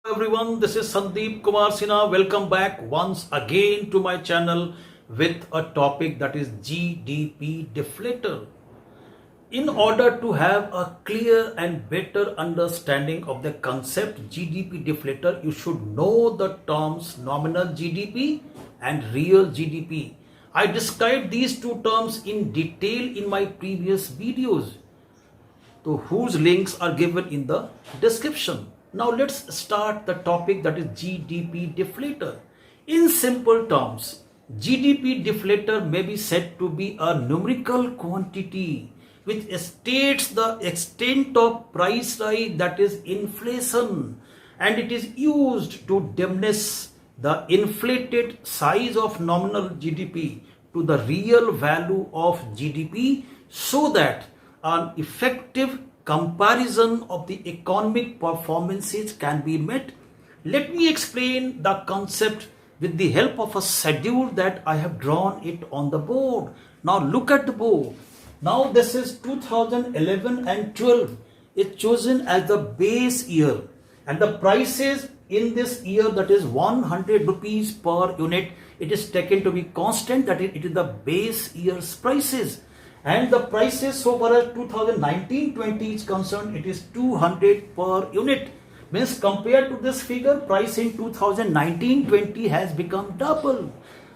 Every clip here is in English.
Everyone, this is Sandeep Kumar Sinha. Welcome back once again to my channel with a topic that is GDP Deflator. In order to have a clear and better understanding of the concept GDP Deflator, you should know the terms nominal GDP and real GDP. I described these two terms in detail in my previous videos, so whose links are given in the description. Now let's start the topic that is GDP Deflator. In simple terms, GDP Deflator may be said to be a numerical quantity which states the extent of price rise, that is inflation, and it is used to diminish the inflated size of nominal GDP to the real value of GDP so that an effective comparison of the economic performances can be met. Let me explain the concept with the help of a schedule that I have drawn it on the board. Now look at the board. Now this is 2011 and 12. It's chosen as the base year, and the prices in this year, that is 100 rupees per unit, it is taken to be constant, that is, it is the base year's prices. And the prices so far as 2019-20 is concerned, it is 200 per unit. Means compared to this figure, price in 2019-20 has become double.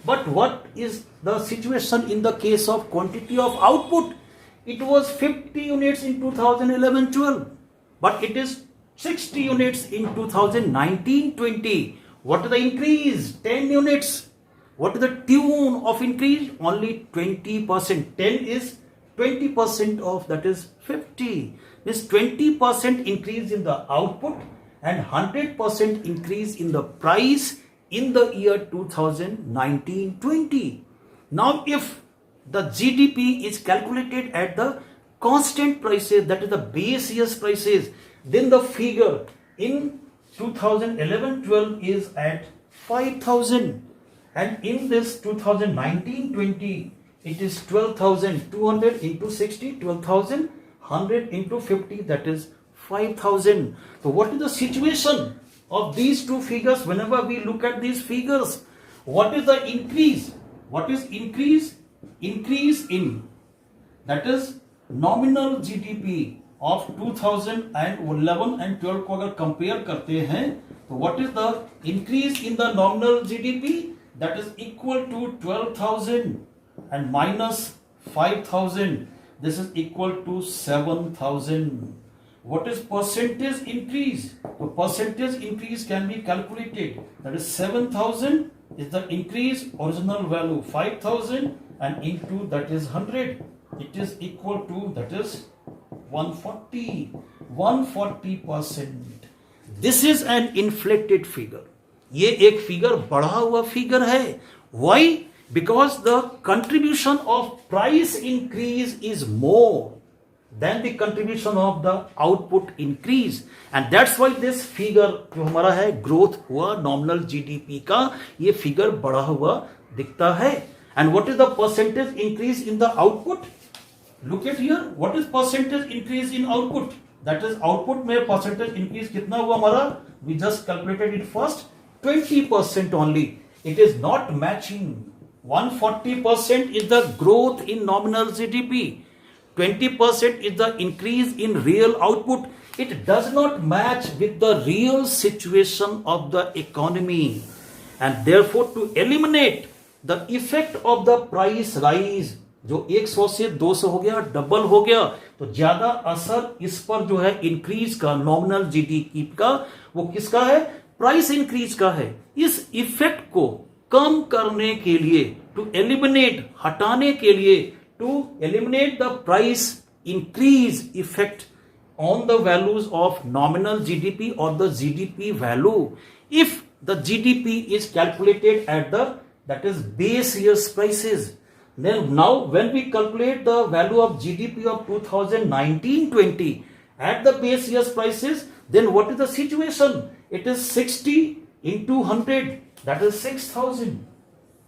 But what is the situation in the case of quantity of output? It was 50 units in 2011-12, but it is 60 units in 2019-20. What is the increase? 10 units. What is the tune of increase? Only 20%. 10 is 20% of, that is 50. This 20% increase in the output and 100% increase in the price in the year 2019-20. Now if the GDP is calculated at the constant prices, that is the base year's prices, then the figure in 2011-12 is at 5,000. And in this 2019-20, it is 12,200 into 60, 12,100 into 50, that is 5,000. So what is the situation of these two figures whenever we look at these figures? What is the increase? What is increase? Increase in, that is nominal GDP of 2011 and 12 को अगर compare करते हैं, तो what is the increase in the nominal GDP? That is equal to 12,000 and minus 5,000. This is equal to 7,000. What is percentage increase? The percentage increase can be calculated. That is 7,000 is the increase original value 5,000 and into that is 100. It is equal to, that is 140%. This is an inflated figure. ये एक figure बढ़ा हुआ figure है. Why? Because the contribution of price increase is more than the contribution of the output increase, and that's why this figure जो हमारा है growth हुआ nominal GDP का, ये फिगर बढ़ा हुआ दिखता है. And what is the percentage increase in the output? Look at here. What is percentage increase in output? That is output में percentage increase कितना हुआ हमारा? We just calculated it first. 20% only. It is not matching. 140% is the growth in nominal GDP. 20% is the increase in real output. It does not match with the real situation of the economy. And therefore, to eliminate the effect of the price rise, जो 100 से 200 हो गया, double हो गया, तो ज्यादा असर इस पर जो है इंक्रीज का नॉमिनल जीडीपी का, वो किसका है? प्राइस इंक्रीज का है. इस इफेक्ट को कम करने के लिए, टू एलिमिनेट, हटाने के लिए, to eliminate the price increase effect on the values of nominal GDP or the GDP value, if the GDP is calculated at the, that is base year's prices, then now when we calculate the value of GDP of 2019-20 at the base year's prices, then what is the situation? It is 60 into 100, that is 6,000.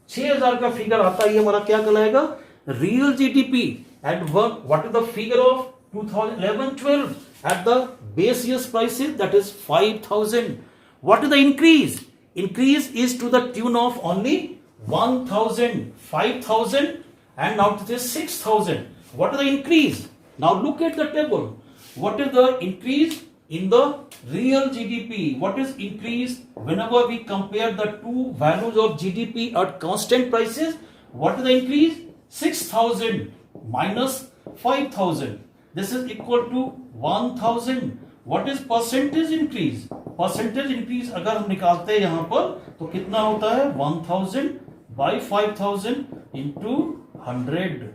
6,000 का figure आता है, ये हमारा क्या कहलाएगा? Real GDP. And what is the figure of 2011-12 at the base year's prices? That is 5,000. What is the increase? Increase is to the tune of only 1,000, 5,000 and now it is 6,000. What is the increase? Now look at the table. What is the increase in the real GDP? What is increase whenever we compare the two values of GDP at constant prices? What is the increase? 6,000 minus 5,000. This is equal to 1,000. What is percentage increase? Percentage increase अगर हम निकालते हैं यहाँ पर तो कितना होता है? 1,000 by 5,000 into 100.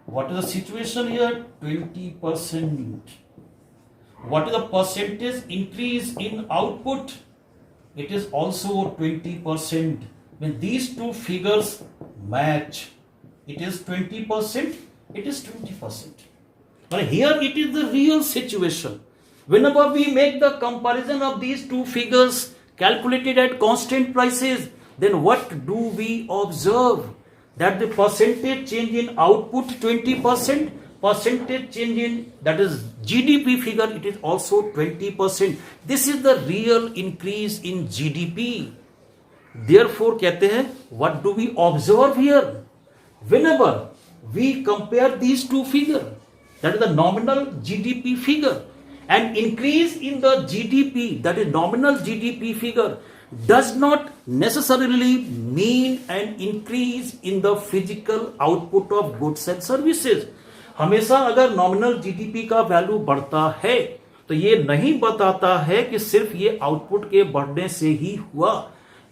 What is the situation here? 20%. What is the percentage increase in output? It is also 20%. When these two figures match, it is 20%, it is 20%. But here it is the real situation. Whenever we make the comparison of these two figures calculated at constant prices, then what do we observe? That the percentage change in output 20%, percentage change in that is GDP figure, it is also 20%. This is the real increase in GDP. Therefore कहते हैं, what do we observe here? Whenever we compare these two figures, that is the nominal GDP figure and increase in the GDP, that is nominal GDP figure, does not necessarily mean an increase in the physical output of goods and services. हमेशा अगर nominal GDP का value बढ़ता है तो ये नहीं बताता है कि सिर्फ ये आउटपुट के बढ़ने से ही हुआ.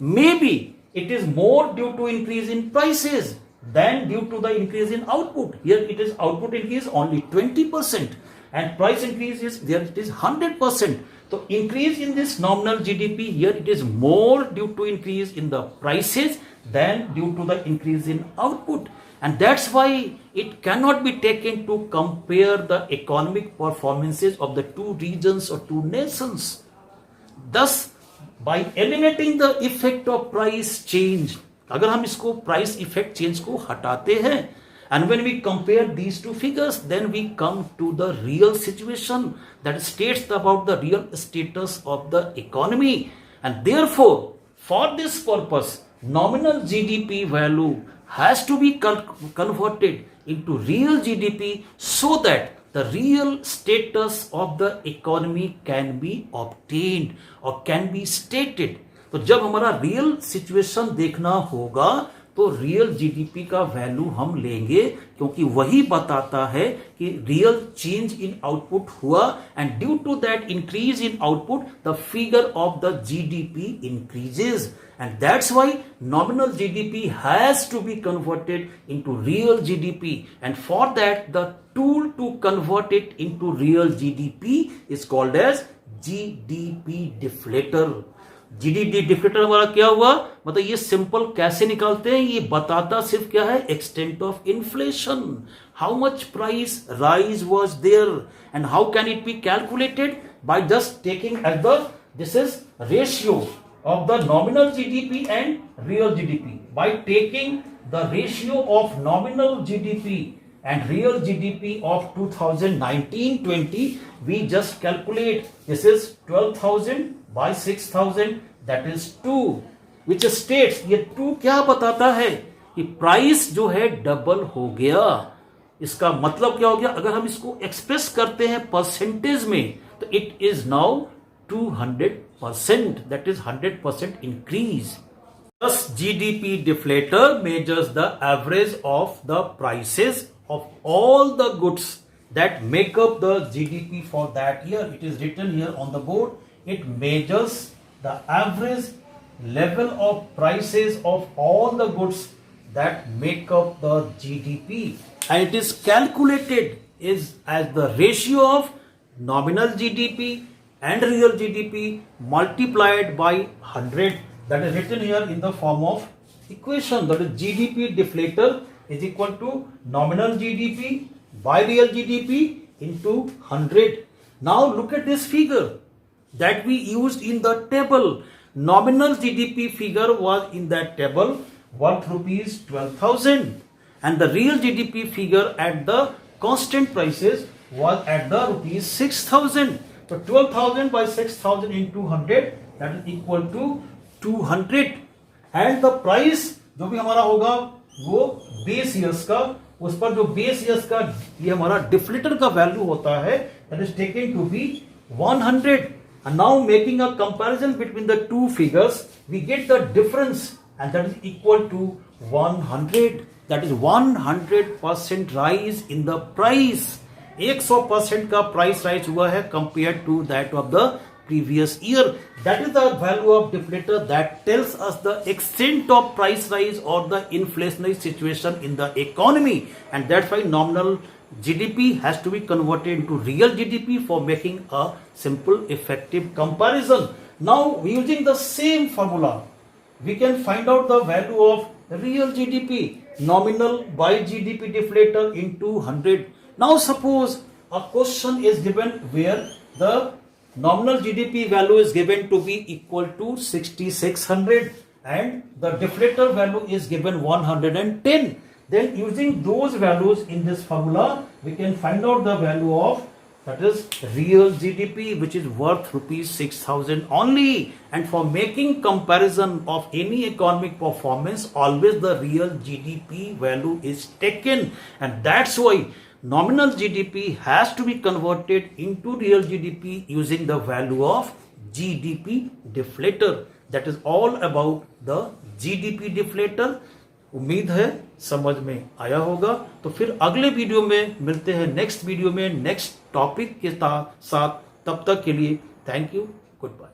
Maybe it is more due to increase in prices than due to the increase in output. Here it is output increase only 20% and price increase is there it is 100%. So increase in this nominal GDP here it is more due to increase in the prices than due to the increase in output. And that's why it cannot be taken to compare the economic performances of the two regions or two nations. Thus, by eliminating the effect of price change, अगर हम इसको price effect change को हटाते हैं and when we compare these two figures then we come to the real situation that states about the real status of the economy. And therefore for this purpose nominal GDP value has to be converted into real GDP so that the real status of the economy can be obtained or can be stated. तो जब हमारा real situation देखना होगा तो real GDP का value हम लेंगे क्योंकि वही बताता है कि रियल चेंज इन आउटपुट हुआ and due to that increase in output the figure of the GDP increases and that's why nominal GDP has to be converted into real GDP and for that the tool to convert it into real GDP is called as GDP deflator. GDP deflator हमारा क्या हुआ, मतलब ये simple कैसे निकालते हैं, ये बताता सिर्फ क्या है, extent of inflation, how much price rise was there and how can it be calculated by just taking as the this is ratio of the nominal GDP and real GDP. By taking the ratio of nominal GDP and real GDP of 2019-20 we just calculate this is 12,000 by 6,000 that is 2 which states ये 2 क्या बताता है कि price जो है double हो गया. इसका मतलब क्या हो गया, अगर हम इसको एक्सप्रेस करते हैं परसेंटेज में तो it is now 200%, that is 100% increase. Thus GDP deflator measures the average of the prices of all the goods that make up the GDP for that year. It is written here on the board. It measures the average level of prices of all the goods that make up the GDP. And it is calculated as the ratio of nominal GDP and real GDP multiplied by 100. That is written here in the form of equation. That is GDP deflator is equal to nominal GDP by real GDP into 100. Now look at this figure that we used in the table. Nominal GDP figure was in that table worth rupees 12,000 and the real GDP figure at the constant prices was at the rupees 6,000. So 12,000 by 6,000 into 100 that is equal to 200 and the price जो भी हमारा होगा वो base years का, उस पर जो base years का ये हमारा डिफ्लेटर का वैल्यू होता है that is taken to be 100 and now making a comparison between the two figures we get the difference and that is equal to 100, that is 100% rise in the price. 100% का price rise हुआ है compared to that of the previous year. That is the value of deflator that tells us the extent of price rise or the inflationary situation in the economy, and that's why nominal GDP has to be converted into real GDP for making a simple effective comparison. Now using the same formula we can find out the value of real GDP nominal by GDP deflator into 100. Now suppose a question is given where the nominal GDP value is given to be equal to 6600 and the deflator value is given 110. Then using those values in this formula we can find out the value of that is real GDP which is worth rupees 6000 only. And for making comparison of any economic performance always the real GDP value is taken, and that's why nominal GDP has to be converted into real GDP using the value of GDP deflator. That is all about the GDP deflator. उम्मीद है समझ में आया होगा। तो फिर अगले video में मिलते हैं नेक्स्ट वीडियो में नेक्स्ट टॉपिक के साथ। तब तक के लिए थैंक यू, गुड बाय।